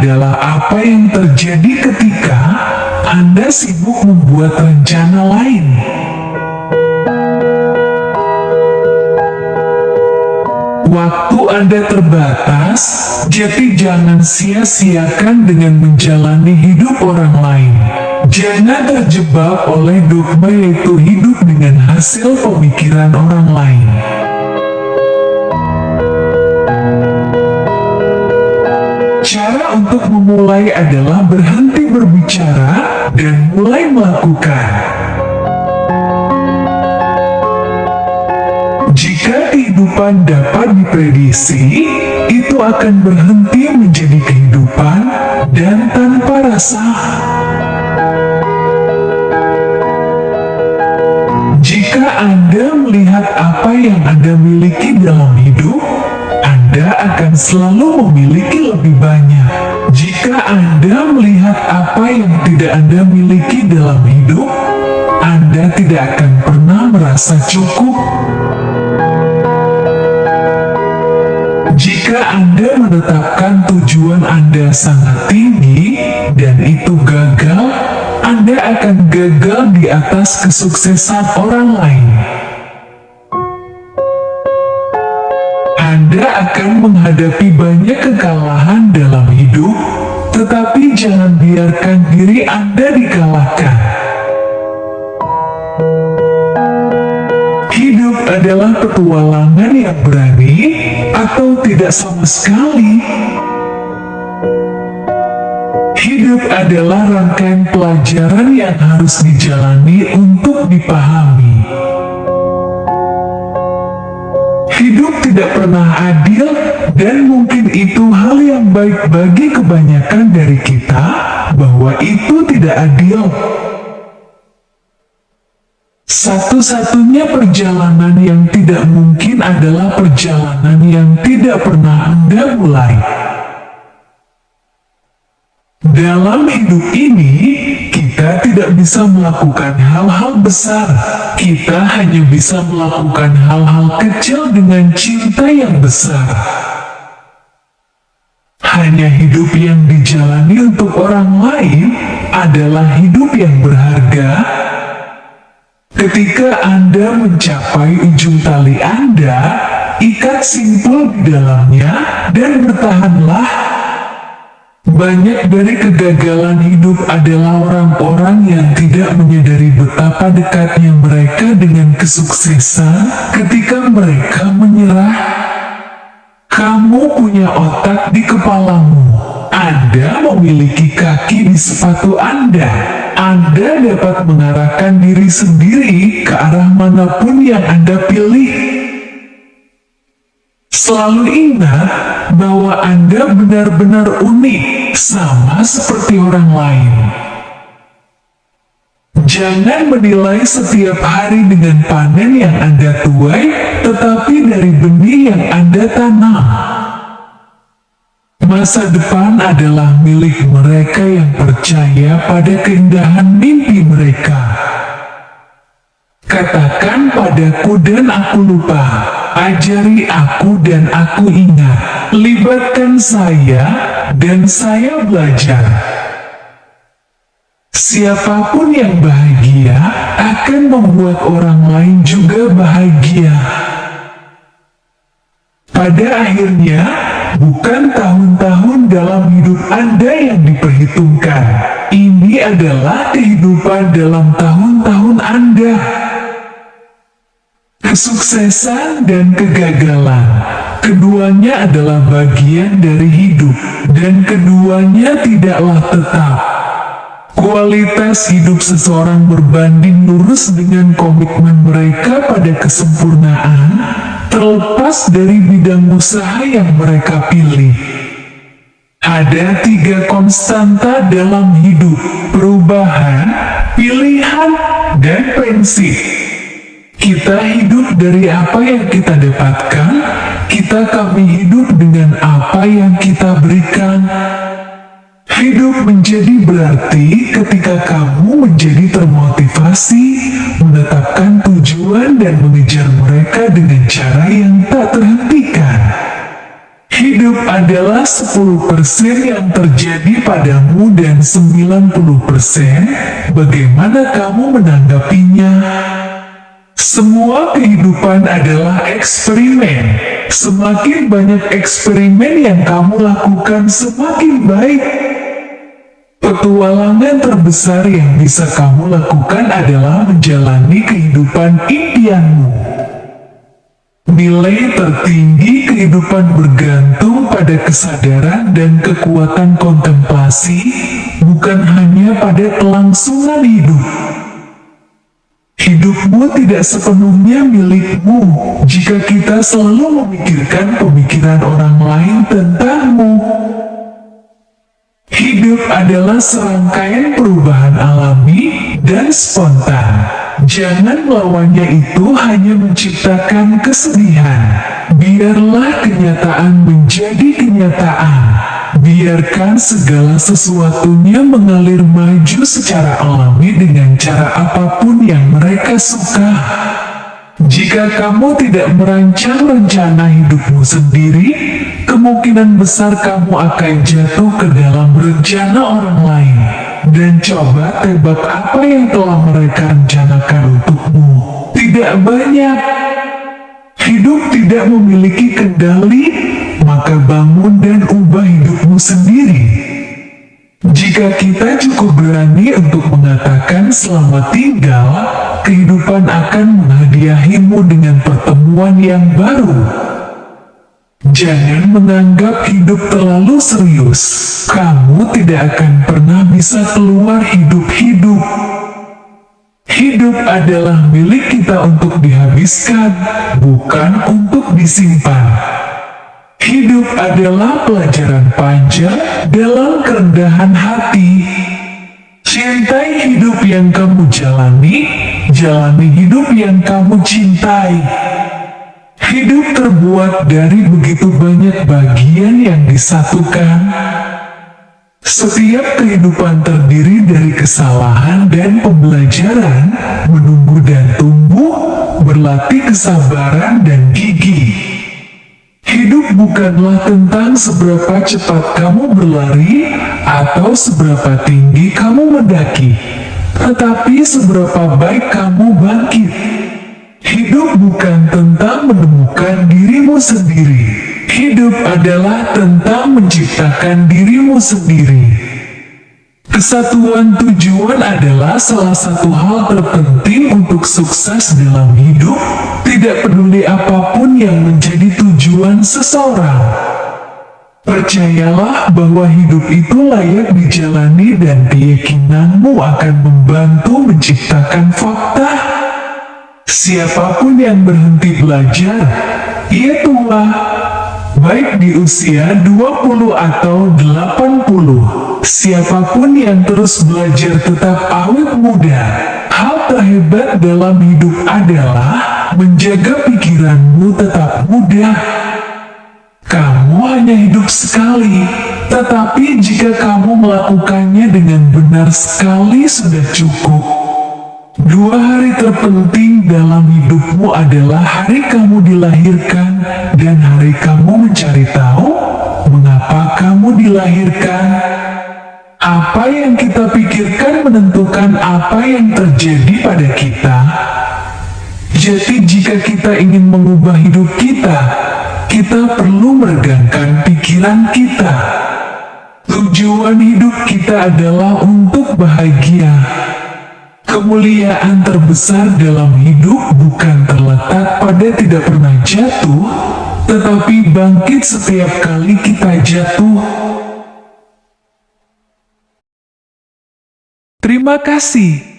adalah apa yang terjadi ketika Anda sibuk membuat rencana lain. Waktu Anda terbatas, jadi jangan sia-siakan dengan menjalani hidup orang lain. Jangan terjebak oleh dogma yaitu hidup dengan hasil pemikiran orang lain. Cara untuk memulai adalah berhenti berbicara dan mulai melakukan. Jika kehidupan dapat diprediksi, itu akan berhenti menjadi kehidupan dan tanpa rasa. Jika Anda melihat apa yang Anda miliki dalam hidup, Anda akan selalu memiliki lebih banyak. Jika Anda melihat apa yang tidak Anda miliki dalam hidup, Anda tidak akan pernah merasa cukup. Jika Anda menetapkan tujuan Anda sangat tinggi dan itu gagal, Anda akan gagal di atas kesuksesan orang lain. Anda akan menghadapi banyak kekalahan dalam hidup, tetapi jangan biarkan diri Anda dikalahkan. Hidup adalah petualangan yang berani atau tidak sama sekali. Hidup adalah rangkaian pelajaran yang harus dijalani untuk dipahami. Hidup tidak pernah adil dan mungkin itu hal yang baik bagi kebanyakan dari kita, bahwa itu tidak adil. Satu-satunya perjalanan yang tidak mungkin adalah perjalanan yang tidak pernah Anda mulai. Dalam hidup ini, kita tidak bisa melakukan hal-hal besar. Kita hanya bisa melakukan hal-hal kecil dengan cinta yang besar. Hanya hidup yang dijalani untuk orang lain adalah hidup yang berharga. Ketika Anda mencapai ujung tali Anda, ikat simpul di dalamnya dan bertahanlah. Banyak dari kegagalan hidup adalah orang-orang yang tidak menyadari betapa dekatnya mereka dengan kesuksesan ketika mereka menyerah. Kamu punya otak di kepalamu. Anda memiliki kaki di sepatu Anda. Anda dapat mengarahkan diri sendiri ke arah manapun yang Anda pilih. Selalu ingat bahwa Anda benar-benar unik, sama seperti orang lain. Jangan menilai setiap hari dengan panen yang Anda tuai, tetapi dari benih yang Anda tanam. Masa depan adalah milik mereka yang percaya pada keindahan mimpi mereka. Katakan padaku dan aku lupa, ajari aku dan aku ingat, libatkan saya dan saya belajar. Siapapun yang bahagia akan membuat orang lain juga bahagia. Pada akhirnya, bukan tahun-tahun dalam hidup Anda yang diperhitungkan. Ini adalah kehidupan dalam tahun-tahun Anda. Kesuksesan dan kegagalan, keduanya adalah bagian dari hidup, dan keduanya tidaklah tetap. Kualitas hidup seseorang berbanding lurus dengan komitmen mereka pada kesempurnaan, terlepas dari bidang usaha yang mereka pilih. Ada 3 konstanta dalam hidup: perubahan, pilihan, dan prinsip. Kita hidup dari apa yang kita dapatkan, kami hidup dengan apa yang kita berikan. Hidup menjadi berarti ketika kamu menjadi termotivasi, menetapkan tujuan dan mengejar mereka dengan cara yang tak terhentikan. Hidup adalah 10% yang terjadi padamu dan 90% bagaimana kamu menanggapinya. Semua kehidupan adalah eksperimen. Semakin banyak eksperimen yang kamu lakukan, semakin baik. Petualangan terbesar yang bisa kamu lakukan adalah menjalani kehidupan impianmu. Nilai tertinggi kehidupan bergantung pada kesadaran dan kekuatan kontemplasi, bukan hanya pada kelangsungan hidup. Hidupmu tidak sepenuhnya milikmu jika kita selalu memikirkan pemikiran orang lain tentangmu. Hidup adalah serangkaian perubahan alami dan spontan. Jangan melawannya, itu hanya menciptakan kesedihan. Biarlah kenyataan menjadi kenyataan. Biarkan segala sesuatunya mengalir maju secara alami dengan cara apapun yang mereka suka. Jika kamu tidak merancang rencana hidupmu sendiri, kemungkinan besar kamu akan jatuh ke dalam rencana orang lain. Dan coba tebak apa yang telah mereka rencanakan untukmu. Tidak banyak. Hidup tidak memiliki kendali, maka bangun dan ubah hidupmu sendiri. Jika kita cukup berani untuk mengatakan selamat tinggal, kehidupan akan menghadiahimu dengan pertemuan yang baru. Jangan menganggap hidup terlalu serius. Kamu tidak akan pernah bisa keluar hidup-hidup. Hidup adalah milik kita untuk dihabiskan, bukan untuk disimpan. Hidup adalah pelajaran panjang dalam kerendahan hati. Cintai hidup yang kamu jalani, jalani hidup yang kamu cintai. Hidup terbuat dari begitu banyak bagian yang disatukan. Setiap kehidupan terdiri dari kesalahan dan pembelajaran, menunggu dan tumbuh, berlatih kesabaran dan gigih. Hidup bukanlah tentang seberapa cepat kamu berlari atau seberapa tinggi kamu mendaki, tetapi seberapa baik kamu bangkit. Hidup bukan tentang menemukan dirimu sendiri. Hidup adalah tentang menciptakan dirimu sendiri. Kesatuan tujuan adalah salah satu hal terpenting untuk sukses dalam hidup. Tidak peduli apapun yang menjadi tujuan seseorang. Percayalah bahwa hidup itu layak dijalani dan keyakinanmu akan membantu menciptakan fakta. Siapapun yang berhenti belajar, ia tua, baik di usia 20 atau 80. Siapapun yang terus belajar tetap awet muda. Hal terhebat dalam hidup adalah menjaga pikiranmu tetap muda. Kamu hanya hidup sekali, tetapi jika kamu melakukannya dengan benar sekali sudah cukup. 2 hari terpenting dalam hidupmu adalah hari kamu dilahirkan dan hari kamu mencari tahu mengapa kamu dilahirkan. Apa yang kita pikirkan menentukan apa yang terjadi pada kita. Jadi jika kita ingin mengubah hidup kita, kita perlu meregangkan pikiran kita. Tujuan hidup kita adalah untuk bahagia. Kemuliaan terbesar dalam hidup bukan terletak pada tidak pernah jatuh, tetapi bangkit setiap kali kita jatuh. Terima kasih.